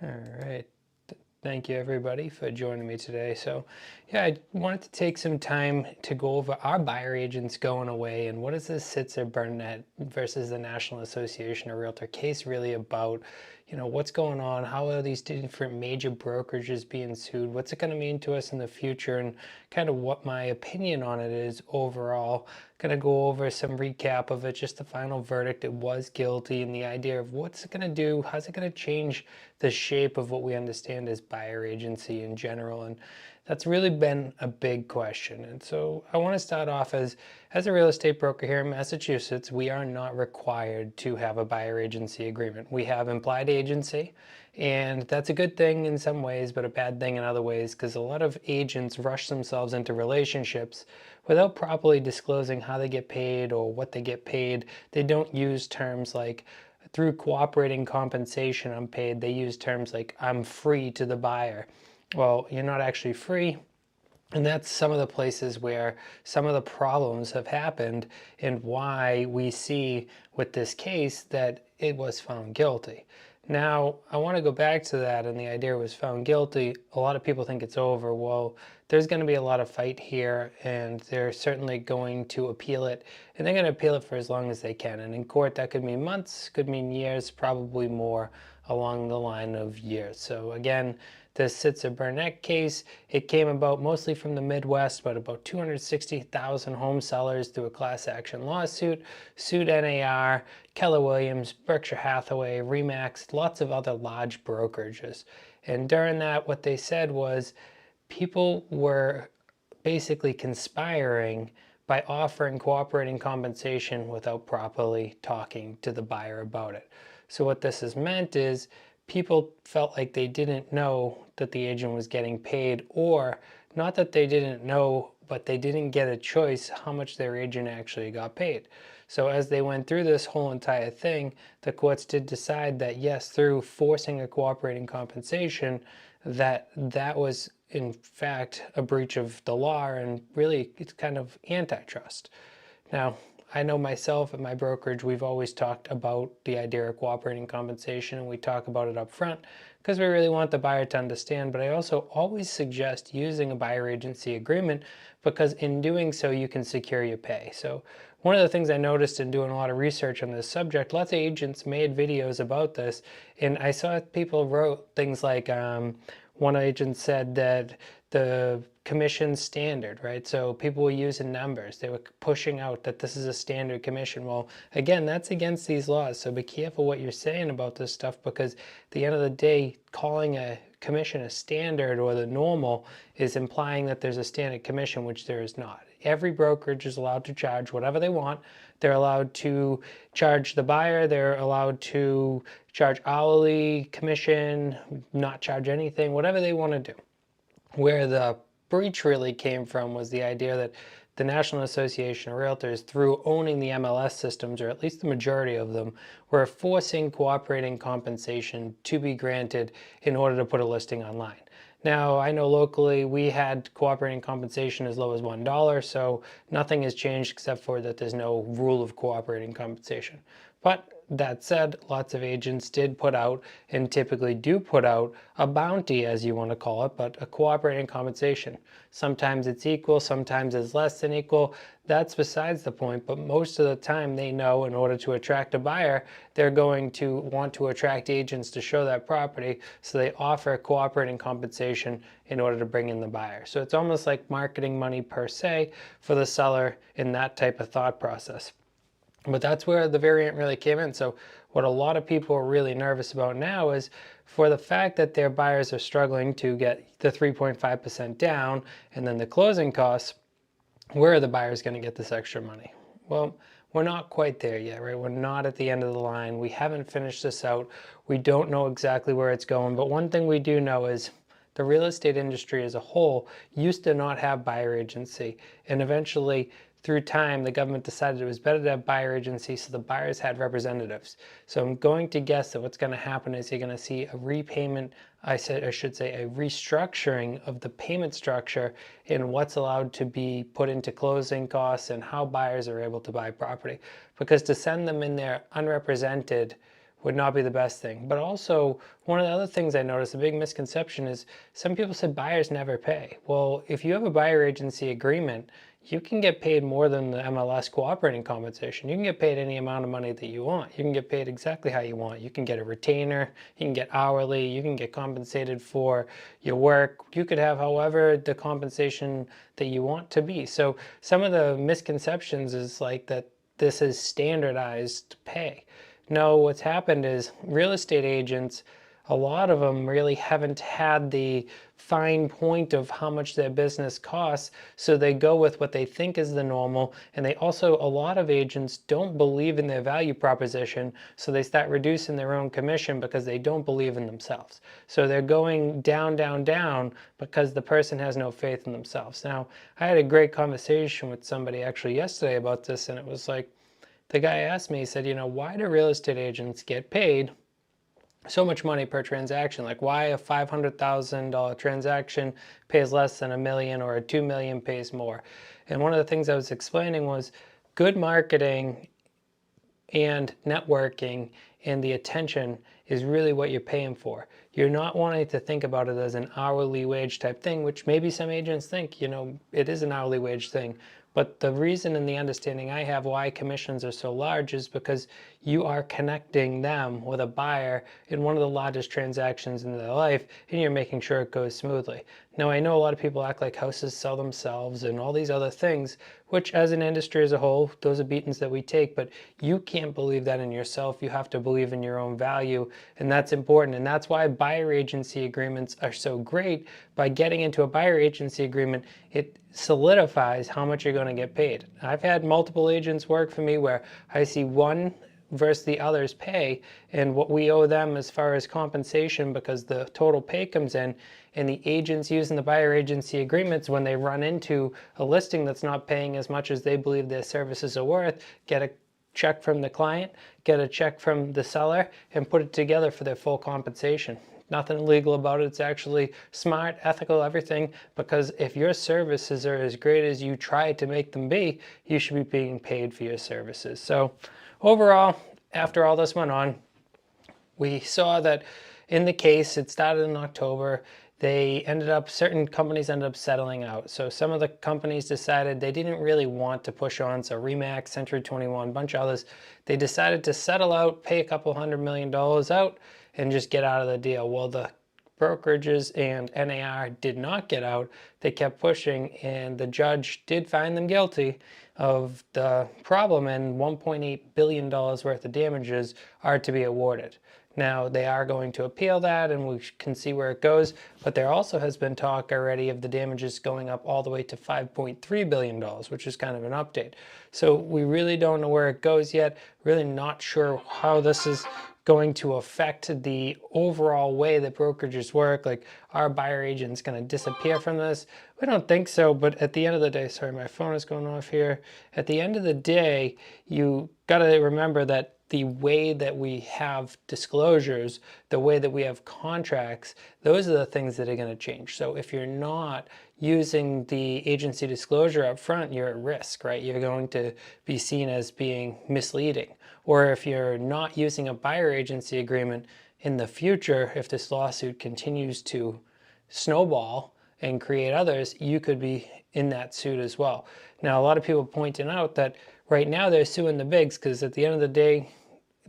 All right. Thank you everybody for joining me today. So yeah, I wanted to take some time to go over our buyer agents going away and what is this Sitzer Burnett versus the National Association of Realtor case really about? What's going on? How are these different major brokerages being sued? What's it going to mean to us in the future? And kind of what my opinion on it is overall. Going to go over some recap of it, just the final verdict. It was guilty, and the idea of what's it going to do, how's it going to change the shape of what we understand as buyer agency in general. And that's really been a big question. And so I want to start off as a real estate broker here in Massachusetts, we are not required to have a buyer agency agreement. We have implied agency, and that's a good thing in some ways, but a bad thing in other ways, because a lot of agents rush themselves into relationships without properly disclosing how they get paid or what they get paid. They don't use terms like through cooperating compensation I'm paid. They use terms like I'm free to the buyer. Well, you're not actually free. And that's some of the places where some of the problems have happened and why we see with this case that it was found guilty. Now, I want to go back to that, and the idea was found guilty. A lot of people think it's over. Well, there's going to be a lot of fight here, and they're certainly going to appeal it, and they're going to appeal it for as long as they can. And in court, that could mean months, could mean years, probably more along the line of years. So again, the Sitzer Burnett case, it came about mostly from the Midwest, but about 260,000 home sellers through a class action lawsuit, sued NAR, Keller Williams, Berkshire Hathaway, Remax, lots of other large brokerages. And during that, what they said was people were basically conspiring by offering cooperating compensation without properly talking to the buyer about it. So what this has meant is people felt like they didn't know that the agent was getting paid, or not that they didn't know, but they didn't get a choice how much their agent actually got paid. So as they went through this whole entire thing, the courts did decide that yes, through forcing a cooperating compensation, that was in fact a breach of the law, and really it's kind of antitrust. Now, I know myself at my brokerage, we've always talked about the idea of cooperating compensation, and we talk about it up front because we really want the buyer to understand. But I also always suggest using a buyer agency agreement, because in doing so, you can secure your pay. So one of the things I noticed in doing a lot of research on this subject, lots of agents made videos about this, and I saw people wrote things like, one agent said that the commission standard, right? So people were using numbers. They were pushing out that this is a standard commission. Well, again, that's against these laws. So be careful what you're saying about this stuff, because at the end of the day, calling a commission a standard or the normal is implying that there's a standard commission, which there is not. Every brokerage is allowed to charge whatever they want. They're allowed to charge the buyer. They're allowed to charge hourly, commission, not charge anything, whatever they want to do. Where the breach really came from was the idea that the National Association of Realtors, through owning the MLS systems, or at least the majority of them, were forcing cooperating compensation to be granted in order to put a listing online. Now, I know locally we had cooperating compensation as low as $1, so nothing has changed except for that there's no rule of cooperating compensation. But that said, lots of agents did put out, and typically do put out, a bounty, as you want to call it, but a cooperating compensation. Sometimes it's equal, sometimes it's less than equal. That's besides the point, but most of the time they know in order to attract a buyer, they're going to want to attract agents to show that property, so they offer cooperating compensation in order to bring in the buyer. So it's almost like marketing money per se for the seller in that type of thought process. But that's where the variant really came in. So what a lot of people are really nervous about now is for the fact that their buyers are struggling to get the 3.5% down and then the closing costs, where are the buyers going to get this extra money? Well, we're not quite there yet, right? We're not at the end of the line. We haven't finished this out. We don't know exactly where it's going. But one thing we do know is the real estate industry as a whole used to not have buyer agency. And eventually, through time, the government decided it was better to have buyer agency, so the buyers had representatives. So I'm going to guess that what's going to happen is you're going to see a repayment, I should say a restructuring of the payment structure in what's allowed to be put into closing costs and how buyers are able to buy property. Because to send them in there unrepresented would not be the best thing. But also, one of the other things I noticed, a big misconception is some people said buyers never pay. Well, if you have a buyer agency agreement, you can get paid more than the MLS cooperating compensation. You can get paid any amount of money that you want. You can get paid exactly how you want. You can get a retainer, you can get hourly, you can get compensated for your work. You could have however the compensation that you want to be. So some of the misconceptions is like that this is standardized pay. No, what's happened is real estate agents, a lot of them really haven't had the fine point of how much their business costs, so they go with what they think is the normal. And they also, a lot of agents don't believe in their value proposition, so they start reducing their own commission because they don't believe in themselves. So they're going down, down, down because the person has no faith in themselves. Now, I had a great conversation with somebody actually yesterday about this, and it was like, the guy asked me, he said, why do real estate agents get paid so much money per transaction? Like, why a $500,000 transaction pays less than $1 million, or a $2 million pays more? And one of the things I was explaining was good marketing and networking and the attention is really what you're paying for. You're not wanting to think about it as an hourly wage type thing, which maybe some agents think, it is an hourly wage thing. But the reason and the understanding I have why commissions are so large is because you are connecting them with a buyer in one of the largest transactions in their life, and you're making sure it goes smoothly. Now, I know a lot of people act like houses sell themselves and all these other things, which as an industry as a whole, those are beatings that we take, but you can't believe that in yourself. You have to believe in your own value, and that's important. And that's why buyer agency agreements are so great. By getting into a buyer agency agreement, it solidifies how much you're going to get paid. I've had multiple agents work for me where I see one versus the other's pay and what we owe them as far as compensation, because the total pay comes in, and the agents using the buyer agency agreements, when they run into a listing that's not paying as much as they believe their services are worth, get a check from the client, get a check from the seller, and put it together for their full compensation. Nothing illegal about it. It's actually smart, ethical, everything, because if your services are as great as you try to make them be, you should be being paid for your services. So overall, after all this went on, we saw that in the case, it started in October. Certain companies ended up settling out. So some of the companies decided they didn't really want to push on. So Remax, Century 21, a bunch of others, they decided to settle out, pay a couple $100 million out, and just get out of the deal. Well, the brokerages and NAR did not get out. They kept pushing, and the judge did find them guilty of the problem, and $1.8 billion worth of damages are to be awarded. Now, they are going to appeal that, and we can see where it goes, but there also has been talk already of the damages going up all the way to $5.3 billion, which is kind of an update. So we really don't know where it goes yet, really not sure how this is going to affect the overall way that brokerages work. Like, are buyer agents going to disappear from this? We don't think so, but at the end of the day, sorry, my phone is going off here. At the end of the day, you got to remember that the way that we have disclosures, the way that we have contracts, those are the things that are going to change. So if you're not using the agency disclosure up front, you're at risk, right? You're going to be seen as being misleading. Or if you're not using a buyer agency agreement in the future, if this lawsuit continues to snowball and create others, you could be in that suit as well. Now, a lot of people pointing out that right now they're suing the bigs because at the end of the day,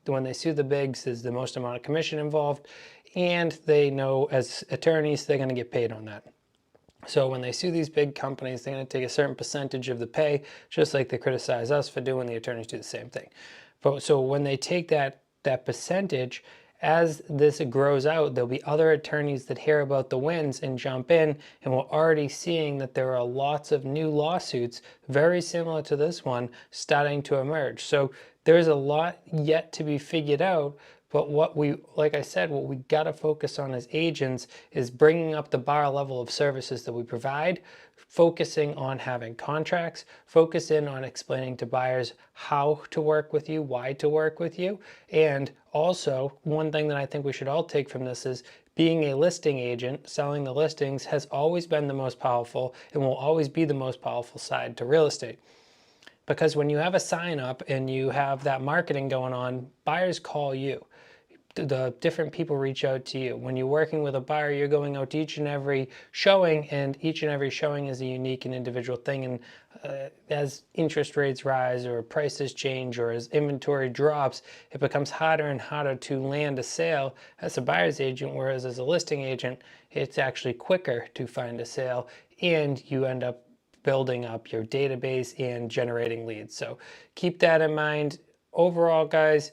when they sue the bigs, there's the most amount of commission involved, and they know as attorneys they're going to get paid on that. So when they sue these big companies, they're going to take a certain percentage of the pay, just like they criticize us for doing. The attorneys do the same thing. But so when they take that percentage, as this grows out, there'll be other attorneys that hear about the wins and jump in, and we're already seeing that there are lots of new lawsuits very similar to this one starting to emerge. So there's a lot yet to be figured out, but like I said, what we got to focus on as agents is bringing up the bar level of services that we provide, focusing on having contracts, focus in on explaining to buyers how to work with you, why to work with you. And also, one thing that I think we should all take from this is being a listing agent, selling the listings has always been the most powerful and will always be the most powerful side to real estate. Because when you have a sign up and you have that marketing going on, buyers call you. the different people reach out to you. When you're working with a buyer, you're going out to each and every showing, and each and every showing is a unique and individual thing. And as interest rates rise or prices change or as inventory drops, it becomes harder and harder to land a sale as a buyer's agent, whereas as a listing agent, it's actually quicker to find a sale, and you end up building up your database and generating leads. So keep that in mind. Overall, guys,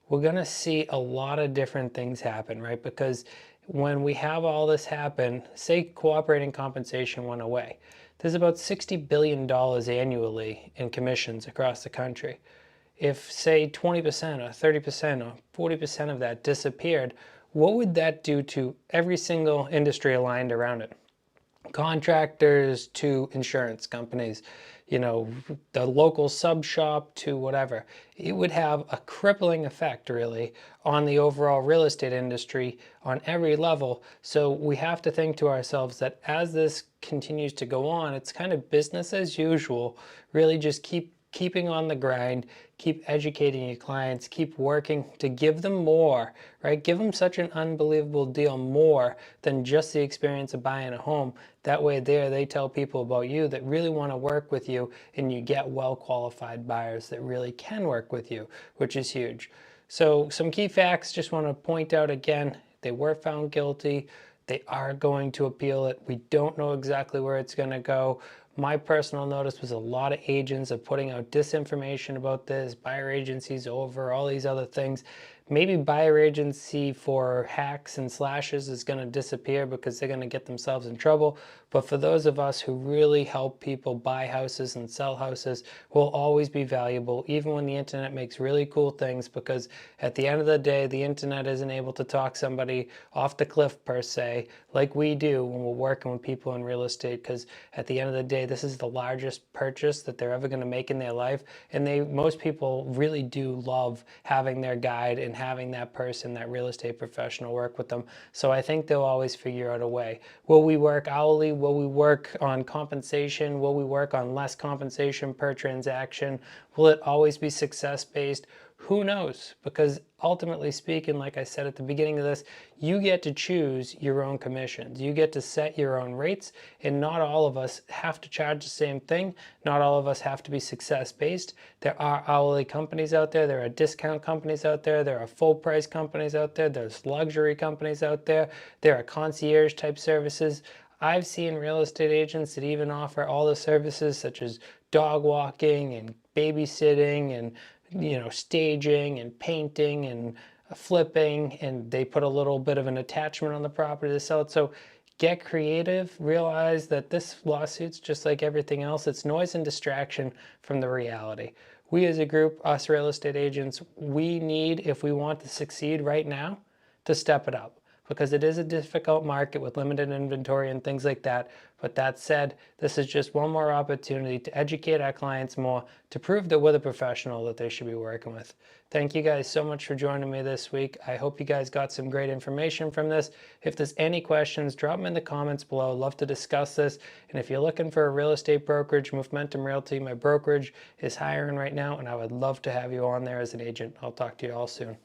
we're going to see a lot of different things happen, right? Because when we have all this happen, say cooperating compensation went away, there's about $60 billion annually in commissions across the country. If, say, 20% or 30% or 40% of that disappeared, what would that do to every single industry aligned around it? Contractors to insurance companies, the local sub shop to whatever. It would have a crippling effect, really, on the overall real estate industry on every level. So we have to think to ourselves that as this continues to go on, it's kind of business as usual. Really just keeping on the grind, keep educating your clients, keep working to give them more, right? Give them such an unbelievable deal, more than just the experience of buying a home. That way they tell people about you that really want to work with you, and you get well-qualified buyers that really can work with you, which is huge. So some key facts, just want to point out again, they were found guilty. They are going to appeal it. We don't know exactly where it's going to go. My personal notice was a lot of agents are putting out disinformation about this, buyer agencies over, all these other things. Maybe buyer agency for hacks and slashes is going to disappear because they're going to get themselves in trouble. But for those of us who really help people buy houses and sell houses, will always be valuable, even when the internet makes really cool things, because at the end of the day, the internet isn't able to talk somebody off the cliff per se, like we do when we're working with people in real estate, because at the end of the day, this is the largest purchase that they're ever going to make in their life. And most people really do love having their guide and having that person, that real estate professional, work with them. So I think they'll always figure out a way. Will we work hourly? Will we work on compensation? Will we work on less compensation per transaction? Will it always be success-based? Who knows? Because ultimately speaking, like I said at the beginning of this, you get to choose your own commissions. You get to set your own rates, and not all of us have to charge the same thing. Not all of us have to be success-based. There are hourly companies out there. There are discount companies out there. There are full-price companies out there. There's luxury companies out there. There are concierge-type services. I've seen real estate agents that even offer all the services such as dog walking and babysitting and staging and painting and flipping, and they put a little bit of an attachment on the property to sell it. So get creative. Realize that this lawsuit's just like everything else. It's noise and distraction from the reality. We as a group, us real estate agents, we need, if we want to succeed right now, to step it up, because it is a difficult market with limited inventory and things like that. But that said, this is just one more opportunity to educate our clients more, to prove that we're the professional that they should be working with. Thank you guys so much for joining me this week. I hope you guys got some great information from this. If there's any questions, drop them in the comments below. I'd love to discuss this. And if you're looking for a real estate brokerage, Momentum Realty, my brokerage, is hiring right now, and I would love to have you on there as an agent. I'll talk to you all soon.